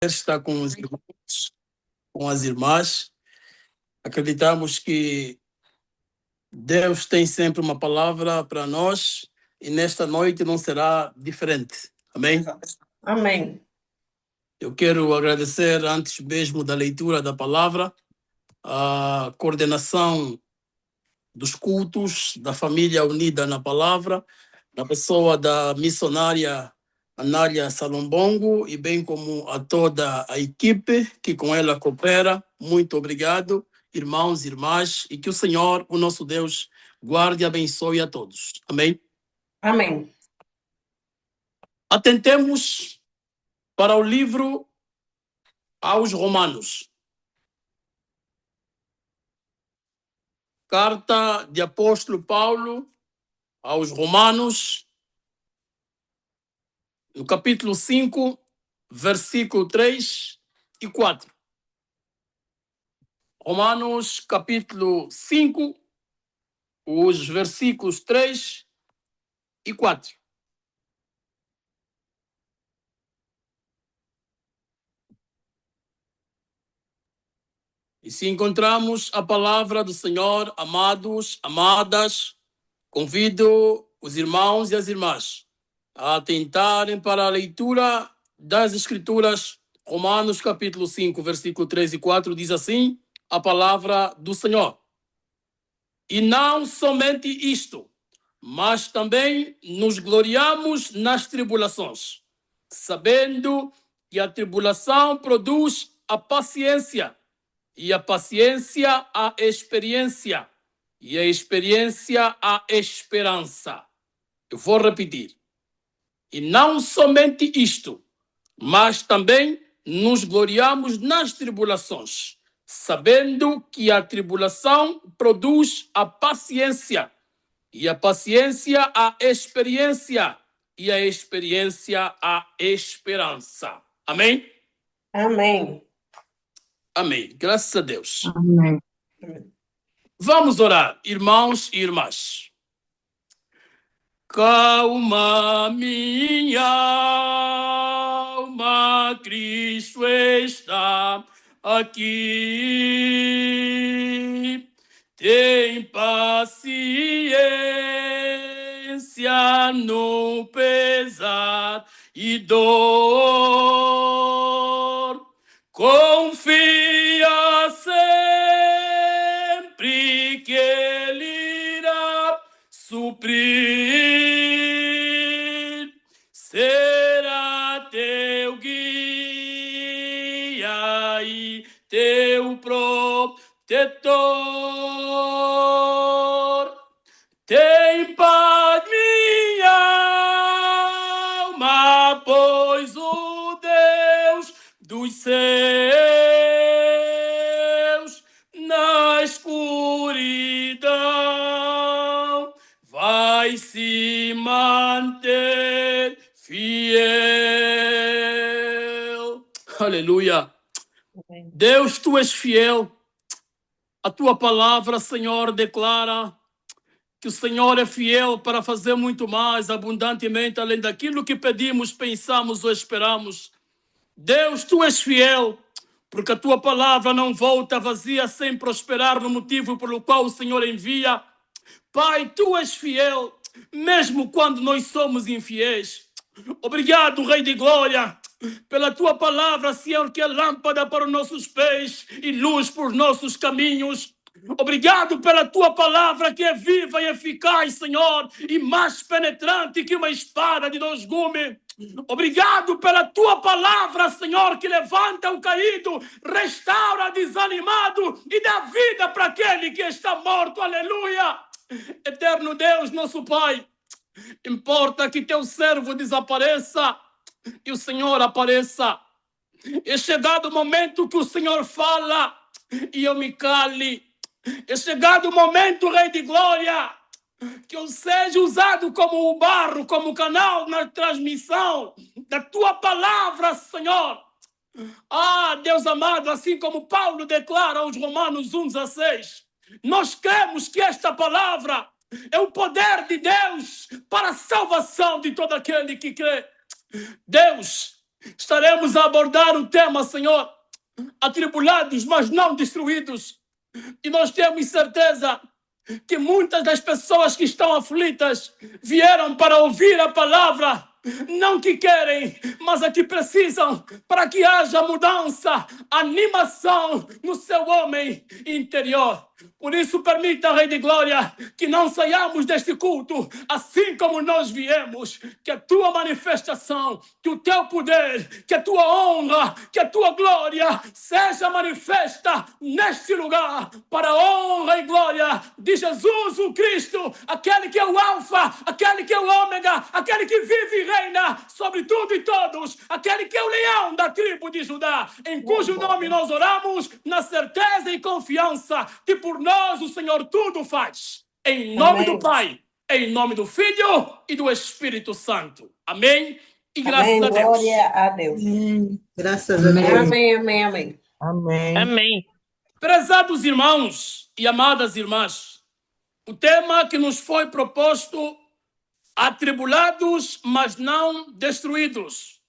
Está com os irmãos, com as irmãs. Acreditamos que Deus tem sempre uma palavra para nós e nesta noite não será diferente. Amém? Amém. Eu quero agradecer, antes mesmo da leitura da palavra, a coordenação dos cultos da família unida na palavra, na pessoa da missionária Anália Salombongo e bem como a toda a equipe que com ela coopera. Muito obrigado, irmãos e irmãs, e que o Senhor, o nosso Deus, guarde e abençoe a todos. Amém? Amém. Atentemos para o livro aos Romanos. Carta de apóstolo Paulo aos Romanos, no capítulo 5, versículo 3 e 4. Romanos, capítulo 5, os versículos 3 e 4. E se encontramos a palavra do Senhor, amados, amadas, convido os irmãos e as irmãs a atentarem para a leitura das Escrituras. Romanos capítulo 5, versículo 3 e 4 diz assim a palavra do Senhor. E não somente isto, mas também nos gloriamos nas tribulações, sabendo que a tribulação produz a paciência, e a paciência a experiência, e a experiência a esperança. Eu vou repetir. E não somente isto, mas também nos gloriamos nas tribulações, sabendo que a tribulação produz a paciência, e a paciência a experiência, e a experiência a esperança. Amém? Amém. Amém. Graças a Deus. Amém. Vamos orar, irmãos e irmãs. Calma minha alma, Cristo está aqui. Tem paciência no pesar e dor. Confia sempre que Ele irá suprir. Será teu guia e teu protetor. Tem paz minha alma, pois o Deus dos céus na escuridão vai se manter fiel. Aleluia. Amém. Deus, tu és fiel. A tua palavra, Senhor, declara que o Senhor é fiel para fazer muito mais abundantemente além daquilo que pedimos, pensamos ou esperamos. Deus, tu és fiel, porque a tua palavra não volta vazia sem prosperar no motivo pelo qual o Senhor envia. Pai, tu és fiel, mesmo quando nós somos infiéis. Obrigado, Rei de Glória, pela tua palavra, Senhor, que é lâmpada para os nossos pés e luz por nossos caminhos. Obrigado pela tua palavra que é viva e eficaz, Senhor, e mais penetrante que uma espada de 2 gumes. Obrigado pela tua palavra, Senhor, que levanta o caído, restaura desanimado e dá vida para aquele que está morto. Aleluia! Eterno Deus, nosso Pai, importa que teu servo desapareça e o Senhor apareça. É chegado o momento que o Senhor fala e eu me cale. É chegado o momento, Rei de Glória, que eu seja usado como o barro, como canal na transmissão da tua palavra, Senhor. Ah, Deus amado, assim como Paulo declara aos Romanos 1,16, nós cremos que esta palavra é o poder de Deus para a salvação de todo aquele que crê. Deus, estaremos a abordar o tema, Senhor, atribulados, mas não destruídos. E nós temos certeza que muitas das pessoas que estão aflitas vieram para ouvir a palavra, não que querem, mas a que precisam, para que haja mudança, animação no seu homem interior. Por isso, permita, Rei de Glória, que não saiamos deste culto assim como nós viemos, que a tua manifestação, que o teu poder, que a tua honra, que a tua glória seja manifesta neste lugar, para a honra e glória de Jesus o Cristo, aquele que é o Alfa, aquele que é o Ômega, aquele que vive e reina sobre tudo e todos, aquele que é o leão da tribo de Judá, em cujo nome nós oramos, na certeza e confiança que por nós o Senhor tudo faz. Em nome do Pai, em nome do Filho e do Espírito Santo. Amém? E graças a Deus. Glória a Deus. Graças a Deus. Amém, amém, amém. Amém. Amém. Prezados irmãos e amadas irmãs, o tema que nos foi proposto, atribulados, mas não destruídos.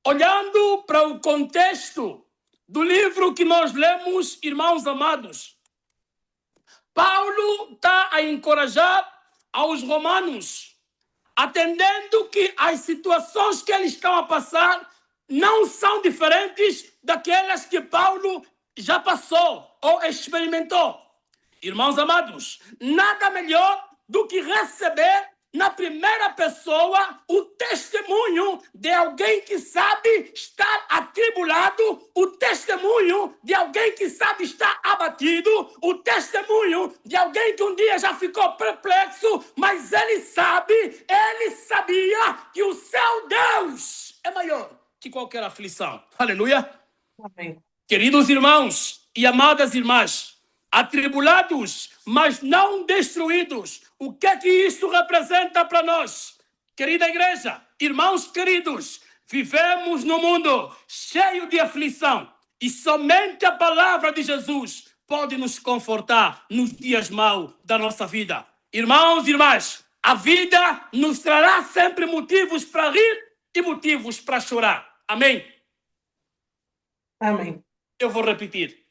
Olhando para o contexto do livro que nós lemos, irmãos amados, Paulo está a encorajar aos romanos, atendendo que as situações que eles estão a passar não são diferentes daquelas que Paulo já passou ou experimentou. Irmãos amados, nada melhor do que receber na primeira pessoa o testemunho de alguém que sabe estar atribulado, o testemunho de alguém que sabe estar abatido, o testemunho de alguém que um dia já ficou perplexo, mas ele sabia que o seu Deus é maior que qualquer aflição. Aleluia. Amém. Queridos irmãos e amadas irmãs, atribulados, mas não destruídos. O que é que isso representa para nós? Querida igreja, irmãos queridos, vivemos num mundo cheio de aflição e somente a palavra de Jesus pode nos confortar nos dias maus da nossa vida. Irmãos e irmãs, a vida nos trará sempre motivos para rir e motivos para chorar. Amém? Amém. Eu vou repetir.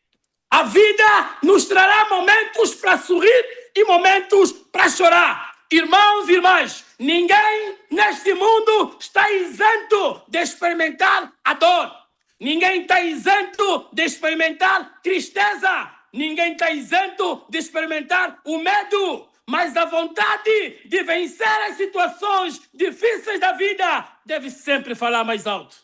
A vida nos trará momentos para sorrir e momentos para chorar. Irmãos e irmãs, ninguém neste mundo está isento de experimentar a dor. Ninguém está isento de experimentar tristeza. Ninguém está isento de experimentar o medo. Mas a vontade de vencer as situações difíceis da vida deve sempre falar mais alto.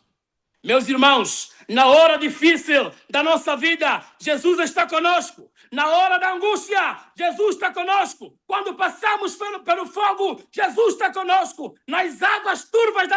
Meus irmãos, na hora difícil da nossa vida, Jesus está conosco. Na hora da angústia, Jesus está conosco. Quando passamos pelo fogo, Jesus está conosco. Nas águas turvas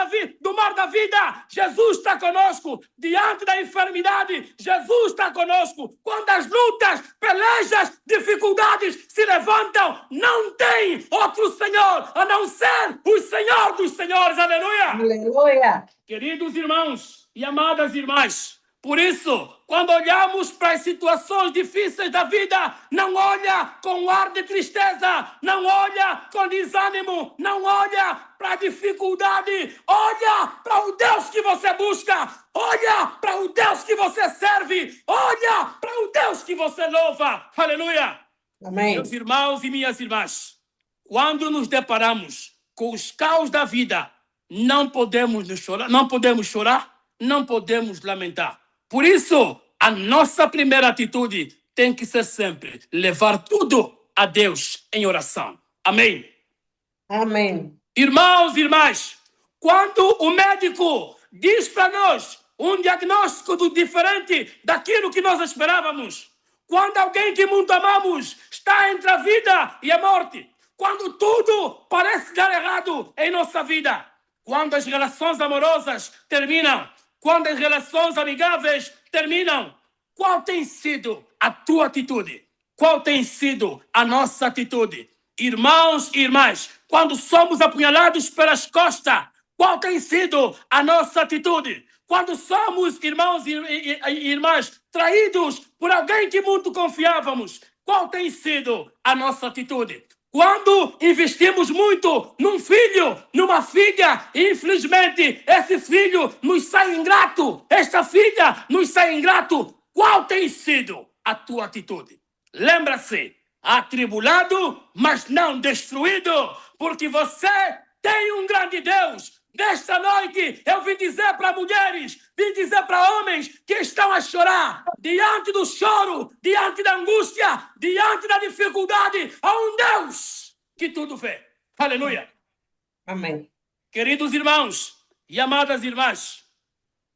do mar da vida, Jesus está conosco. Diante da enfermidade, Jesus está conosco. Quando as lutas, pelejas, dificuldades se levantam, não tem outro Senhor a não ser o Senhor dos Senhores. Aleluia! Aleluia. Queridos irmãos e amadas irmãs, por isso, quando olhamos para as situações difíceis da vida, não olha com ar de tristeza, não olha com desânimo, não olha para a dificuldade, olha para o Deus que você busca, olha para o Deus que você serve, olha para o Deus que você louva. Aleluia! Amém. Meus irmãos e minhas irmãs, quando nos deparamos com os caos da vida, não podemos chorar, não podemos lamentar. Por isso, a nossa primeira atitude tem que ser sempre levar tudo a Deus em oração. Amém? Amém. Irmãos e irmãs, quando o médico diz para nós um diagnóstico diferente daquilo que nós esperávamos, quando alguém que muito amamos está entre a vida e a morte, quando tudo parece dar errado em nossa vida, quando as relações amorosas terminam, quando as relações amigáveis terminam, qual tem sido a tua atitude? Qual tem sido a nossa atitude? Irmãos e irmãs, quando somos apunhalados pelas costas, qual tem sido a nossa atitude? Quando somos, irmãos e irmãs, traídos por alguém que muito confiávamos, qual tem sido a nossa atitude? Quando investimos muito num filho, numa filha, infelizmente esse filho nos sai ingrato, esta filha nos sai ingrato, qual tem sido a tua atitude? Lembra-se, atribulado, mas não destruído, porque você tem um grande Deus. Nesta noite, eu vim dizer para mulheres, vim dizer para homens que estão a chorar, diante do choro, diante da angústia, diante da dificuldade, há um Deus que tudo vê. Aleluia. Amém. Queridos irmãos e amadas irmãs,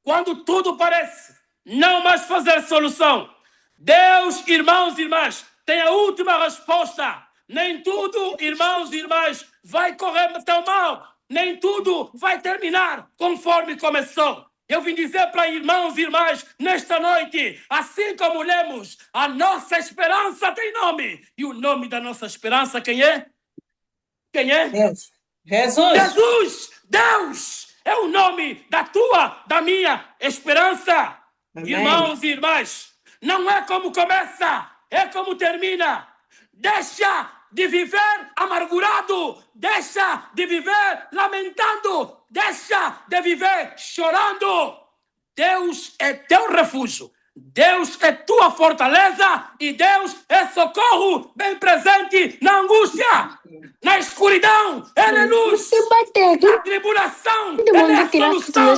quando tudo parece não mais fazer solução, Deus, irmãos e irmãs, tem a última resposta. Nem tudo, irmãos e irmãs, vai correr tão mal. Nem tudo vai terminar conforme começou. Eu vim dizer para irmãos e irmãs, nesta noite, assim como lemos, a nossa esperança tem nome. E o nome da nossa esperança, quem é? Quem é? Deus. Jesus. Jesus! Deus! É o nome da tua, da minha esperança. Amém. Irmãos e irmãs, não é como começa, é como termina. Deixa de viver amargurado, deixa de viver lamentando, deixa de viver chorando. Deus é teu refúgio, Deus é tua fortaleza e Deus é socorro bem presente na angústia, na escuridão. Ele é luz, na tribulação, Ele é solução,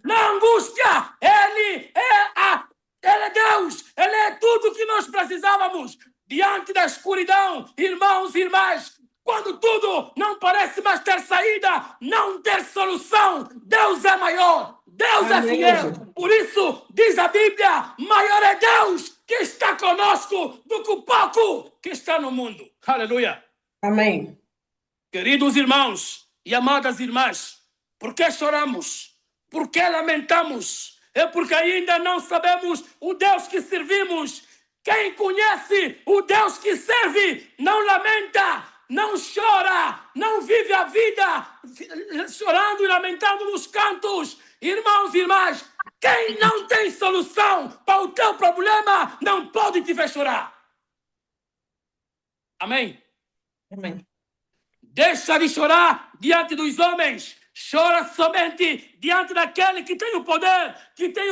na angústia, Ele é Deus, Ele é tudo que nós precisávamos. Diante da escuridão, irmãos e irmãs, quando tudo não parece mais ter saída, não ter solução, Deus é maior, Deus é fiel. Por isso, diz a Bíblia, maior é Deus que está conosco do que o pouco que está no mundo. Aleluia. Amém. Queridos irmãos e amadas irmãs, por que choramos? Por que lamentamos? É porque ainda não sabemos o Deus que servimos. Quem conhece o Deus que serve não lamenta, não chora, não vive a vida chorando e lamentando nos cantos. Irmãos e irmãs, quem não tem solução para o teu problema não pode te ver chorar. Amém? Amém. Deixa de chorar diante dos homens. Chora somente diante daquele que tem o poder, que tem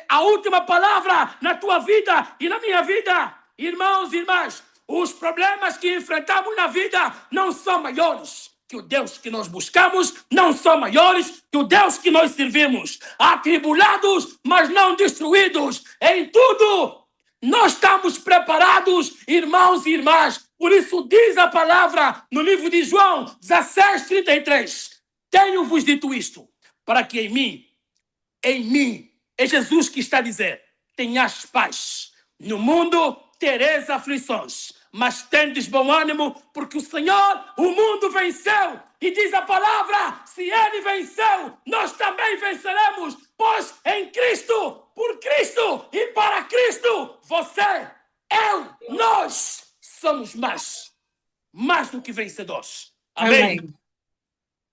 a última palavra na tua vida e na minha vida. Irmãos e irmãs, os problemas que enfrentamos na vida não são maiores que o Deus que nós buscamos, não são maiores que o Deus que nós servimos. Atribulados, mas não destruídos. Em tudo, nós estamos preparados, irmãos e irmãs. Por isso diz a palavra no livro de João 16:33. Tenho-vos dito isto, para que em mim, é Jesus que está a dizer, tenhas paz. No mundo tereis aflições, mas tendes bom ânimo, porque o Senhor, o mundo venceu. E diz a palavra, se Ele venceu, nós também venceremos, pois em Cristo, por Cristo e para Cristo, você, eu, nós somos mais do que vencedores. Amém? Amém.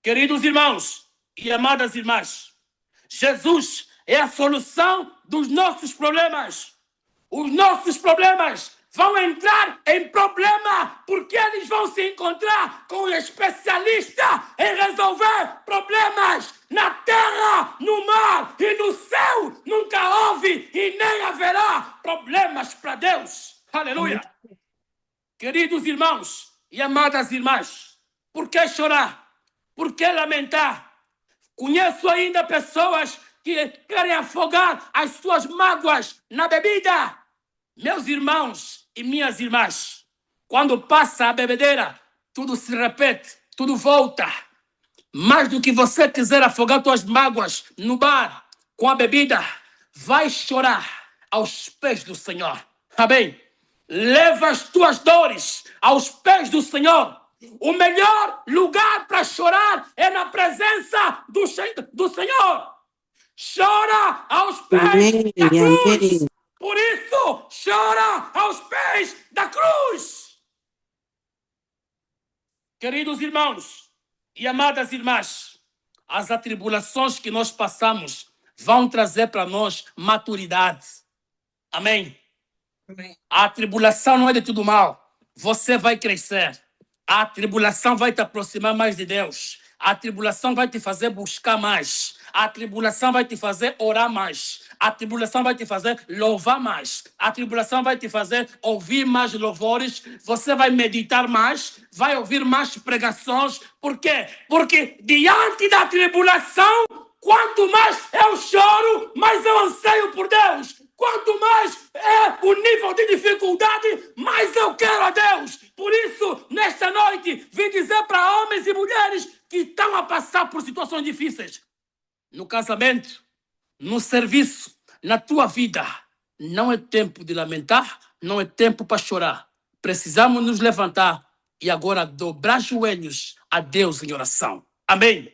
Queridos irmãos e amadas irmãs, Jesus é a solução dos nossos problemas. Os nossos problemas vão entrar em problema porque eles vão se encontrar com um especialista em resolver problemas na terra, no mar e no céu. Nunca houve e nem haverá problemas para Deus. Aleluia. Queridos irmãos e amadas irmãs, por que chorar? Por que lamentar? Conheço ainda pessoas que querem afogar as suas mágoas na bebida. Meus irmãos e minhas irmãs, quando passa a bebedeira, tudo se repete, tudo volta. Mais do que você quiser afogar suas mágoas no bar, com a bebida, vai chorar aos pés do Senhor. Amém? Leva as tuas dores aos pés do Senhor. O melhor lugar para chorar é na presença do Senhor. Chora aos pés da cruz. Por isso, chora aos pés da cruz. Queridos irmãos e amadas irmãs, as atribulações que nós passamos vão trazer para nós maturidade. Amém? Amém. A tribulação não é de tudo mal. Você vai crescer. A tribulação vai te aproximar mais de Deus. A tribulação vai te fazer buscar mais. A tribulação vai te fazer orar mais. A tribulação vai te fazer louvar mais. A tribulação vai te fazer ouvir mais louvores. Você vai meditar mais. Vai ouvir mais pregações. Por quê? Porque diante da tribulação, quanto mais eu choro, mais eu anseio por Deus. Quanto mais é o nível de dificuldade, mais eu quero a Deus. Por isso, nesta noite, vim dizer para homens e mulheres que estão a passar por situações difíceis. No casamento, no serviço, na tua vida, não é tempo de lamentar, não é tempo para chorar. Precisamos nos levantar e agora dobrar joelhos a Deus em oração. Amém?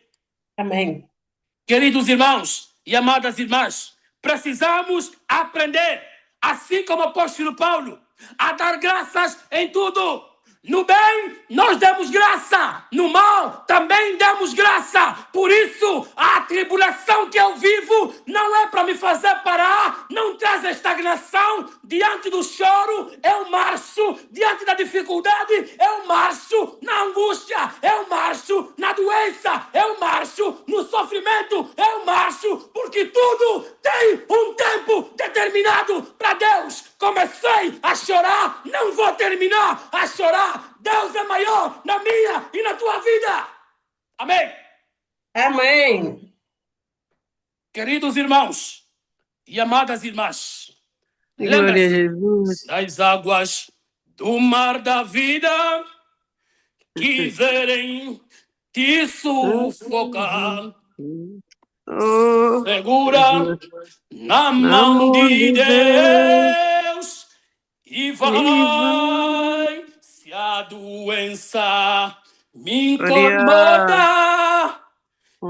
Amém. Queridos irmãos e amadas irmãs, precisamos aprender, assim como o apóstolo Paulo, a dar graças em tudo. No bem, nós demos graça. No mal, também demos graça. Por isso, a tribulação que eu vivo não é para me fazer parar, não traz estagnação. Diante do choro, eu marcho. Diante da dificuldade, eu marcho. Na angústia, eu marcho. Na doença, eu marcho. No sofrimento, eu marcho. Porque tudo tem um tempo determinado para Deus. Comecei a chorar, não vou terminar a chorar. Deus é maior na minha e na tua vida. Amém? Amém. Queridos irmãos e amadas irmãs, Glória a lembre-se, Jesus. as águas do mar da vida quiserem te sufocar, Oh, segura na na mão mão de de Deus. Deus e vai. Se a doença me incomoda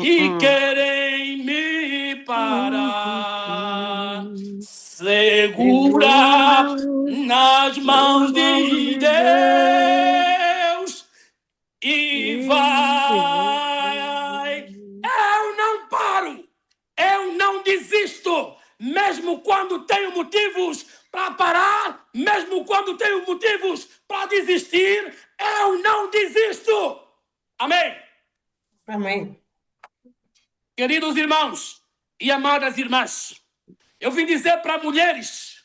e querem me parar, segura nas mãos de Deus e vai. Eu não paro, eu não desisto, mesmo quando tenho motivos para parar, mesmo quando tenho motivos para desistir, eu não desisto. Amém? Amém. Queridos irmãos e amadas irmãs, eu vim dizer para mulheres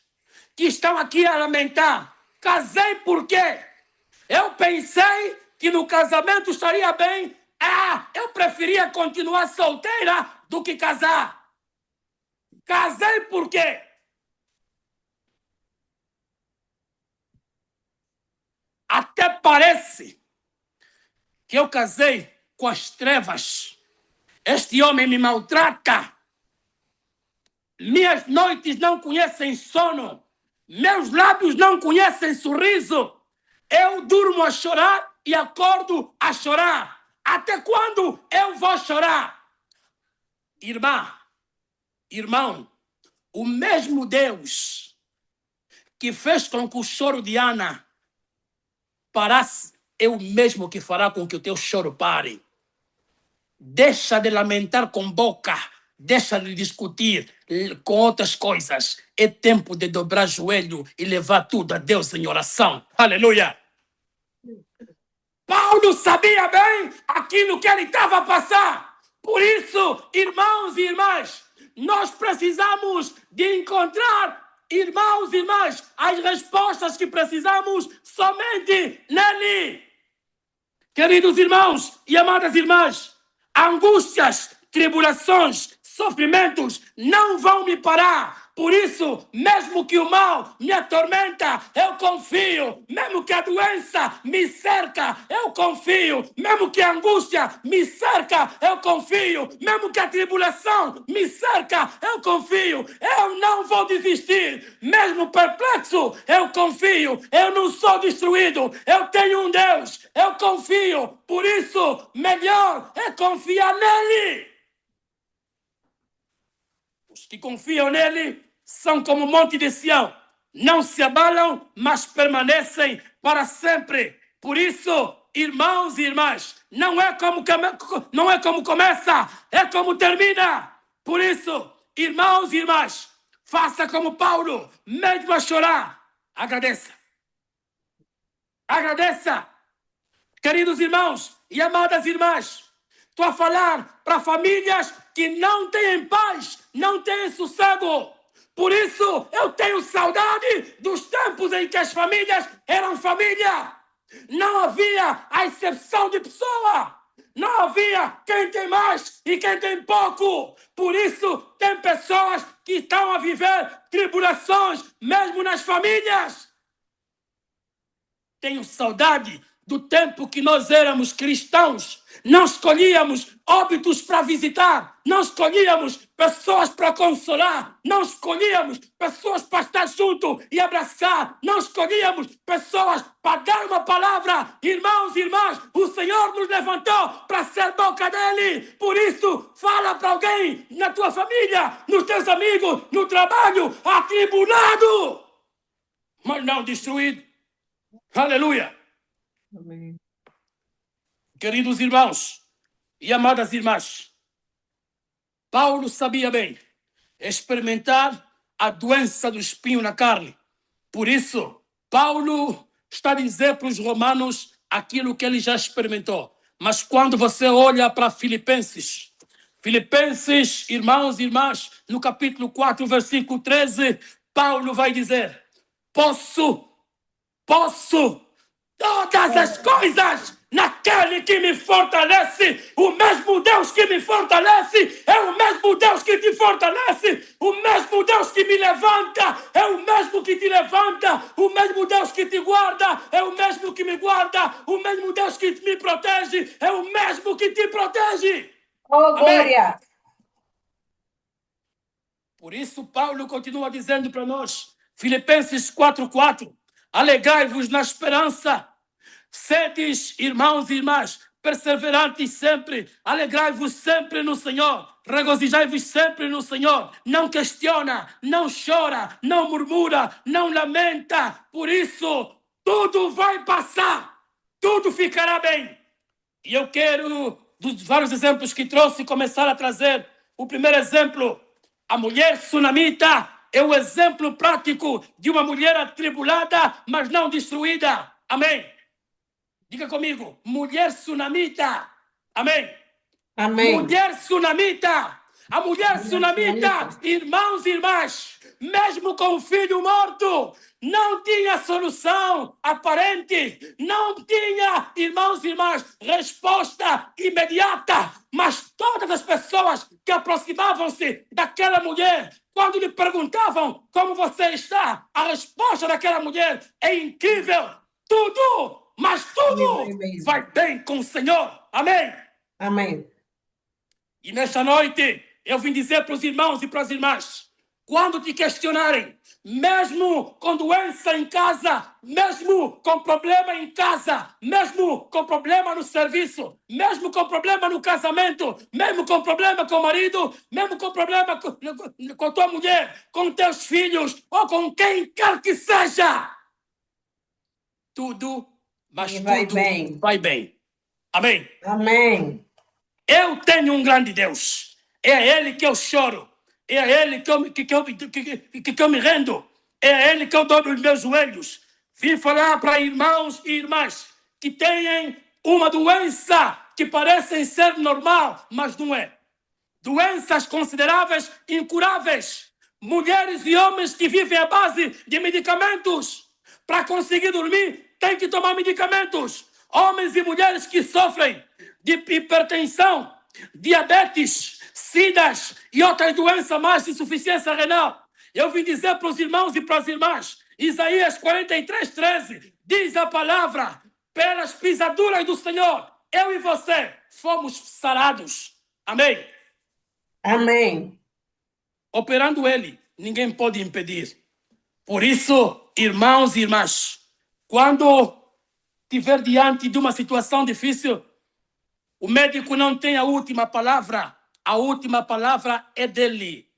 que estão aqui a lamentar: casei por quê? Eu pensei que no casamento estaria bem. Eu preferia continuar solteira do que casar. Casei por quê? Até parece que eu casei com as trevas. Este homem me maltrata. Minhas noites não conhecem sono. Meus lábios não conhecem sorriso. Eu durmo a chorar e acordo a chorar. Até quando eu vou chorar? Irmã, irmão, o mesmo Deus que fez com que o choro de Ana parasse, é o mesmo que fará com que o teu choro pare. Deixa de lamentar com boca, deixa de discutir com outras coisas. É tempo de dobrar joelho e levar tudo a Deus em oração. Aleluia! Paulo sabia bem aquilo que ele estava a passar. Por isso, irmãos e irmãs, nós precisamos de encontrar, irmãos e irmãs, as respostas que precisamos somente nele. Queridos irmãos e amadas irmãs, angústias, tribulações, sofrimentos não vão me parar. Por isso, mesmo que o mal me atormenta, eu confio. Mesmo que a doença me cerca, eu confio. Mesmo que a angústia me cerca, eu confio. Mesmo que a tribulação me cerca, eu confio. Eu não vou desistir. Mesmo perplexo, eu confio. Eu não sou destruído. Eu tenho um Deus. Eu confio. Por isso, melhor é confiar nele. Os que confiam nele são como o monte de Sião. Não se abalam, mas permanecem para sempre. Por isso, irmãos e irmãs, não é como começa, é como termina. Por isso, irmãos e irmãs, faça como Paulo, mesmo a chorar, agradeça. Agradeça. Queridos irmãos e amadas irmãs, estou a falar para famílias que não têm paz, não têm sossego. Por isso, eu tenho saudade dos tempos em que as famílias eram família. Não havia a exceção de pessoa. Não havia quem tem mais e quem tem pouco. Por isso, tem pessoas que estão a viver tribulações, mesmo nas famílias. Tenho saudade do tempo que nós éramos cristãos. Não escolhíamos óbitos para visitar. Não escolhíamos pessoas para consolar. Não escolhíamos pessoas para estar junto e abraçar. Não escolhíamos pessoas para dar uma palavra. Irmãos e irmãs, o Senhor nos levantou para ser boca dele. Por isso, fala para alguém na tua família, nos teus amigos, no trabalho, atribulado, mas não destruído. Aleluia! Amém. Queridos irmãos e amadas irmãs, Paulo sabia bem experimentar a doença do espinho na carne. Por isso, Paulo está a dizer para os romanos aquilo que ele já experimentou. Mas quando você olha para Filipenses, irmãos e irmãs, no capítulo 4, versículo 13, Paulo vai dizer: posso todas as coisas naquele que me fortalece. O mesmo Deus que me fortalece é o mesmo Deus que te fortalece. O mesmo Deus que me levanta é o mesmo que te levanta. O mesmo Deus que te guarda é o mesmo que me guarda. O mesmo Deus que me protege é o mesmo que te protege. Oh, glória! Por isso, Paulo continua dizendo para nós, Filipenses 4:4, alegrai-vos na esperança, sedes, irmãos e irmãs, perseverantes sempre, alegrai-vos sempre no Senhor, regozijai-vos sempre no Senhor, não questiona, não chora, não murmura, não lamenta. Por isso, tudo vai passar, tudo ficará bem. E eu quero, dos vários exemplos que trouxe, começar a trazer o primeiro exemplo. A mulher sunamita é o exemplo prático de uma mulher atribulada, mas não destruída. Amém? Diga comigo, mulher sunamita. Amém? Amém. Mulher sunamita. A mulher sunamita, irmãos e irmãs, mesmo com o filho morto, não tinha solução aparente, não tinha, irmãos e irmãs, resposta imediata. Mas todas as pessoas que aproximavam-se daquela mulher, quando lhe perguntavam como você está, a resposta daquela mulher é incrível. Tudo, mas tudo vai bem com o Senhor. Amém? Amém. E nesta noite, eu vim dizer para os irmãos e para as irmãs, quando te questionarem, mesmo com doença em casa, mesmo com problema em casa, mesmo com problema no serviço, mesmo com problema no casamento, mesmo com problema com o marido, mesmo com problema com tua mulher, com teus filhos ou com quem quer que seja, tudo, mas vai tudo bem. vai bem. Amém? Amém. Eu tenho um grande Deus. É a Ele que eu choro. É a Ele que eu me rendo. É a Ele que eu dou os meus joelhos. Vim falar para irmãos e irmãs que têm uma doença que parecem ser normal, mas não é. Doenças consideráveis incuráveis. Mulheres e homens que vivem à base de medicamentos. Para conseguir dormir, tem que tomar medicamentos. Homens e mulheres que sofrem de hipertensão, diabetes, sidas e outras doenças mais de insuficiência renal. Eu vim dizer para os irmãos e para as irmãs, Isaías 43:13, diz a palavra, pelas pisaduras do Senhor, eu e você fomos sarados. Amém? Amém. Operando Ele, ninguém pode impedir. Por isso, irmãos e irmãs, quando estiver diante de uma situação difícil, o médico não tem a última palavra é dele.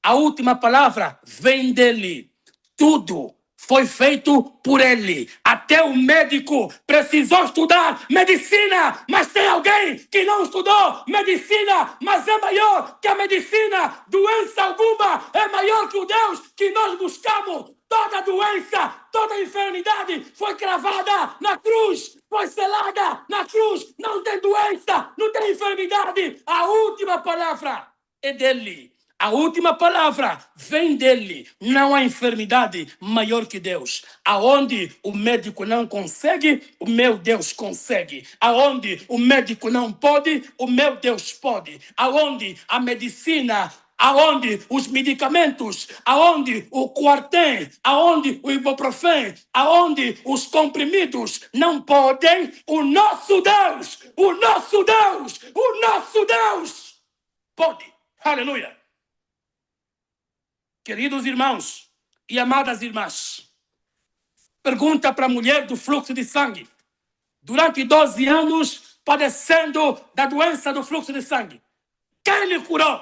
A última palavra vem dele. Tudo foi feito por ele. Até o médico precisou estudar medicina, mas tem alguém que não estudou medicina, mas é maior que a medicina. Doença alguma é maior que o Deus que nós buscamos. Toda doença, toda enfermidade foi cravada na cruz, foi selada na cruz. Não tem doença, não tem enfermidade. A última palavra é dele. A última palavra vem dele. Não há enfermidade maior que Deus. Aonde o médico não consegue, o meu Deus consegue. Aonde o médico não pode, o meu Deus pode. Aonde a medicina, aonde os medicamentos, aonde o Coartem, aonde o ibuprofeno, aonde os comprimidos não podem, o nosso Deus pode. Aleluia. Queridos irmãos e amadas irmãs, pergunta para a mulher do fluxo de sangue. Durante 12 anos, padecendo da doença do fluxo de sangue. Quem lhe curou?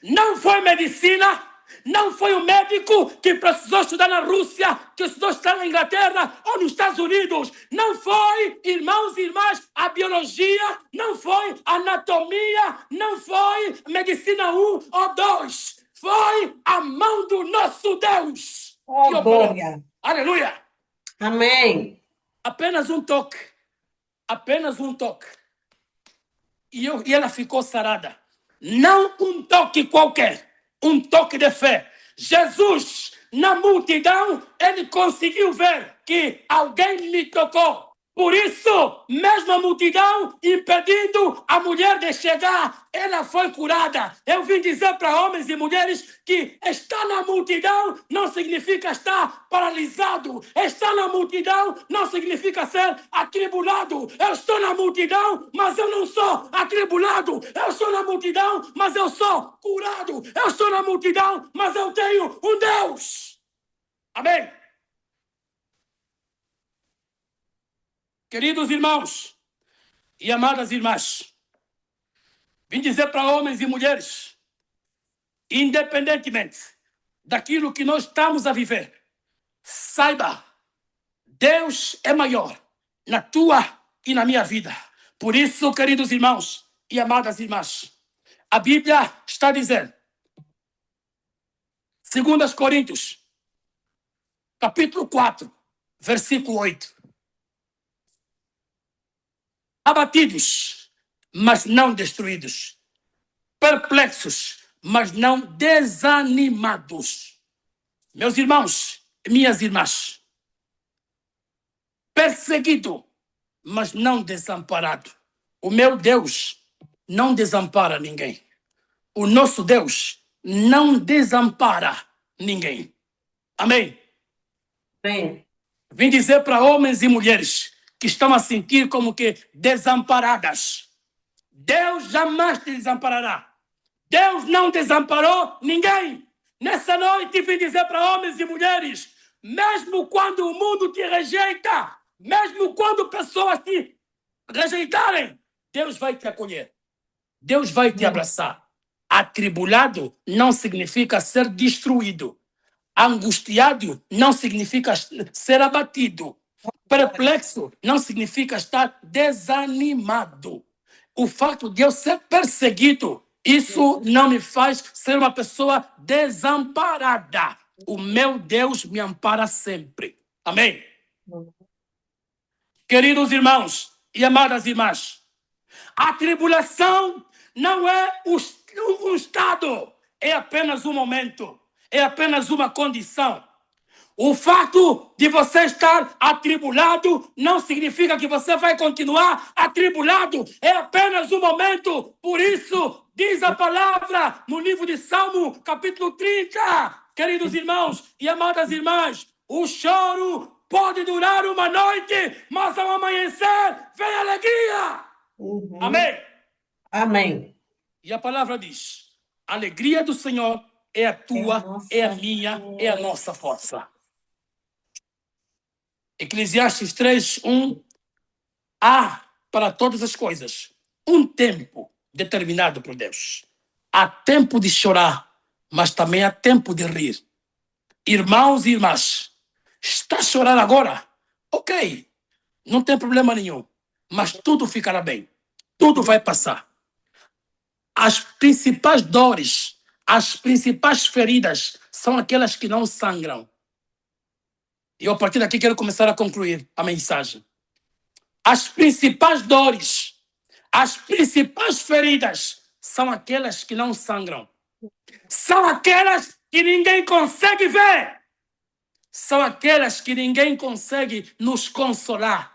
Não foi medicina, não foi o médico que precisou estudar na Rússia, que precisou estudar na Inglaterra ou nos Estados Unidos. Não foi, irmãos e irmãs, a biologia, não foi a anatomia, não foi medicina 1 ou 2. Foi a mão do nosso Deus. Oh, glória. Aleluia. Amém. Apenas um toque. Apenas um toque. E ela ficou sarada. Não um toque qualquer. Um toque de fé. Jesus, na multidão, ele conseguiu ver que alguém lhe tocou. Por isso, mesmo a multidão impedindo a mulher de chegar, ela foi curada. Eu vim dizer para homens e mulheres que estar na multidão não significa estar paralisado. Estar na multidão não significa ser atribulado. Eu estou na multidão, mas eu não sou atribulado. Eu estou na multidão, mas eu sou curado. Eu estou na multidão, mas eu tenho um Deus. Amém? Queridos irmãos e amadas irmãs, vim dizer para homens e mulheres, independentemente daquilo que nós estamos a viver, saiba, Deus é maior na tua e na minha vida. Por isso, queridos irmãos e amadas irmãs, a Bíblia está dizendo, 2 Coríntios, capítulo 4, versículo 8. Abatidos, mas não destruídos. Perplexos, mas não desanimados. Meus irmãos e minhas irmãs, perseguido, mas não desamparado. O meu Deus não desampara ninguém. O nosso Deus não desampara ninguém. Amém? Amém. Vim dizer para homens e mulheres que estão a sentir como que desamparadas. Deus jamais te desamparará. Deus não desamparou ninguém. Nessa noite vim dizer para homens e mulheres, mesmo quando o mundo te rejeita, mesmo quando pessoas te rejeitarem, Deus vai te acolher. Deus vai te abraçar. Atribulado não significa ser destruído. Angustiado não significa ser abatido. Perplexo não significa estar desanimado. O fato de eu ser perseguido, isso não me faz ser uma pessoa desamparada. O meu Deus me ampara sempre. Amém? Queridos irmãos e amadas irmãs, a tribulação não é um estado, é apenas um momento, é apenas uma condição. O fato de você estar atribulado não significa que você vai continuar atribulado. É apenas um momento. Por isso, diz a palavra no livro de Salmo, capítulo 30. Queridos irmãos e amadas irmãs, o choro pode durar uma noite, mas ao amanhecer vem alegria. Amém? Amém. E a palavra diz, a alegria do Senhor é a tua, é a minha, é a nossa força. Eclesiastes 3:1. Há para todas as coisas um tempo determinado por Deus. Há tempo de chorar, mas também há tempo de rir. Irmãos e irmãs, Está a chorar agora? Ok, não tem problema nenhum. Mas tudo ficará bem. Tudo vai passar. As principais dores, as principais feridas são aquelas que não sangram. E eu, a partir daqui, quero começar a concluir a mensagem. As principais dores, as principais feridas são aquelas que não sangram. São aquelas que ninguém consegue ver. São aquelas que ninguém consegue nos consolar.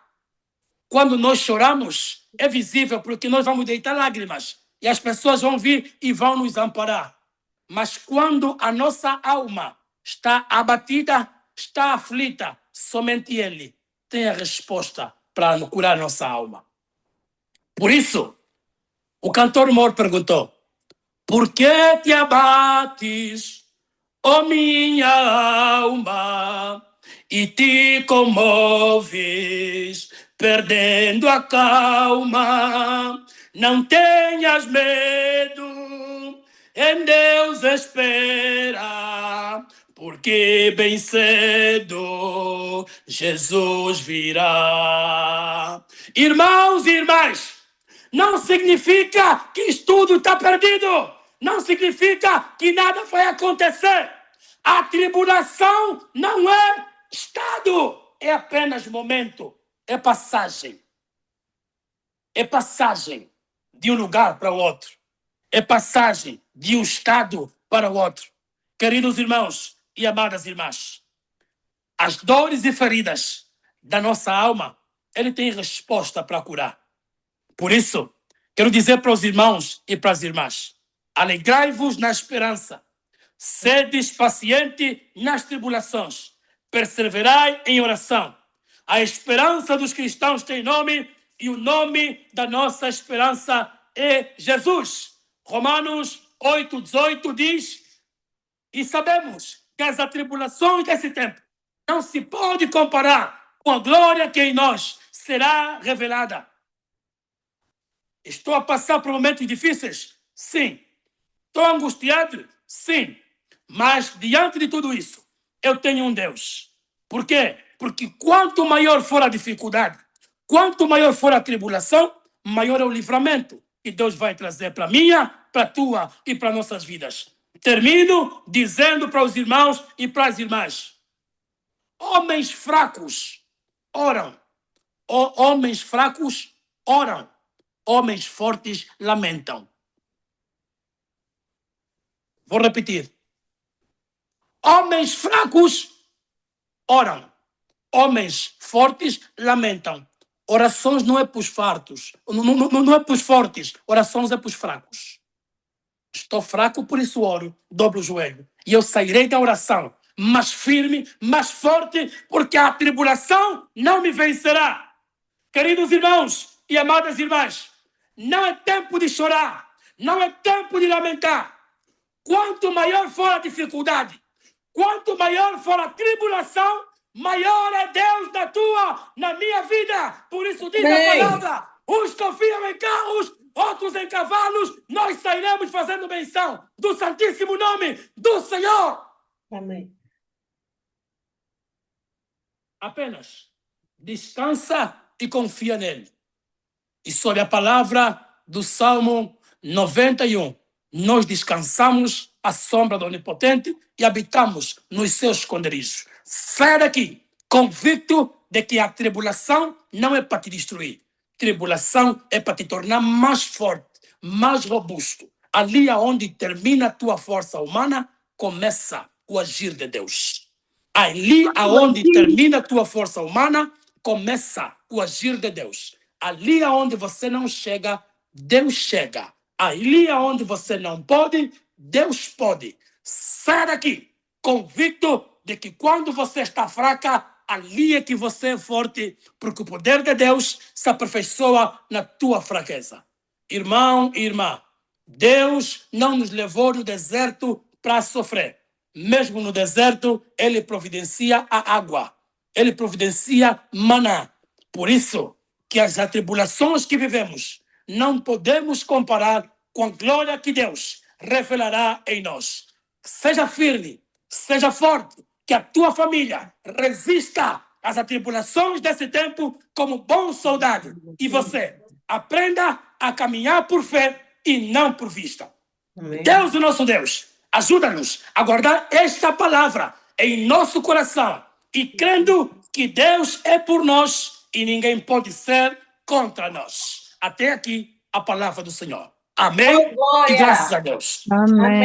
Quando nós choramos, é visível porque nós vamos deitar lágrimas e as pessoas vão vir e vão nos amparar. Mas quando a nossa alma está abatida, está aflita, somente Ele tem a resposta para curar nossa alma. Por isso, o cantor Mor perguntou: por que te abates, ó minha alma, e te comoves, perdendo a calma? Não tenhas medo, em Deus espera, porque bem cedo Jesus virá. Irmãos e irmãs, não significa que isto tudo está perdido. Não significa que nada vai acontecer. A tribulação não é estado, é apenas momento, é passagem. É passagem de um lugar para o outro. É passagem de um estado para o outro. Queridos irmãos e amadas irmãs, as dores e feridas da nossa alma, Ele tem resposta para curar. Por isso, quero dizer para os irmãos e para as irmãs: alegrai-vos na esperança, sedes paciente nas tribulações, perseverai em oração. A esperança dos cristãos tem nome e o nome da nossa esperança é Jesus. Romanos 8:18 diz: e sabemos que as atribulações desse tempo não se pode comparar com a glória que em nós será revelada. Estou a passar por momentos difíceis? Sim. Estou angustiado? Sim. Mas, diante de tudo isso, eu tenho um Deus. Por quê? Porque quanto maior for a dificuldade, quanto maior for a tribulação, maior é o livramento que Deus vai trazer para a minha, para a tua e para nossas vidas. Termino dizendo para os irmãos e para as irmãs: homens fracos oram. Homens fracos oram. Homens fortes lamentam. Vou repetir. Homens fracos oram. Homens fortes lamentam. Orações não é para os fartos. Não é para os fortes. Orações é para os fracos. Estou fraco, por isso oro. Dobro o joelho. E eu sairei da oração mais firme, mais forte, porque a tribulação não me vencerá. Queridos irmãos e amadas irmãs, não é tempo de chorar, não é tempo de lamentar. Quanto maior for a dificuldade, quanto maior for a tribulação, maior é Deus na minha vida. Por isso diz a palavra: uns confiam em carros, outros em cavalos, nós sairemos fazendo menção do santíssimo nome do Senhor. Amém. Apenas descansa e confia nele. E sobre a palavra do Salmo 91, nós descansamos à sombra do Onipotente e habitamos nos seus esconderijos. Sai daqui convicto de que a tribulação não é para te destruir. Tribulação é para te tornar mais forte, mais robusto. Ali aonde termina a tua força humana, começa o agir de Deus. Ali aonde termina a tua força humana, começa o agir de Deus. Ali aonde você não chega, Deus chega. Ali aonde você não pode, Deus pode. Sai daqui, convicto de que quando você está fraca, ali é que você é forte, porque o poder de Deus se aperfeiçoa na tua fraqueza. Irmão e irmã, Deus não nos levou no deserto para sofrer. Mesmo no deserto, Ele providencia a água. Ele providencia maná. Por isso que as atribulações que vivemos não podemos comparar com a glória que Deus revelará em nós. Seja firme, seja forte, que a tua família resista às atribulações desse tempo como bom soldado. E você aprenda a caminhar por fé e não por vista. Amém. Deus, o nosso Deus, ajuda-nos a guardar esta palavra em nosso coração e crendo que Deus é por nós e ninguém pode ser contra nós. Até aqui a palavra do Senhor. Amém? Oh, glória. E graças a Deus. Amém.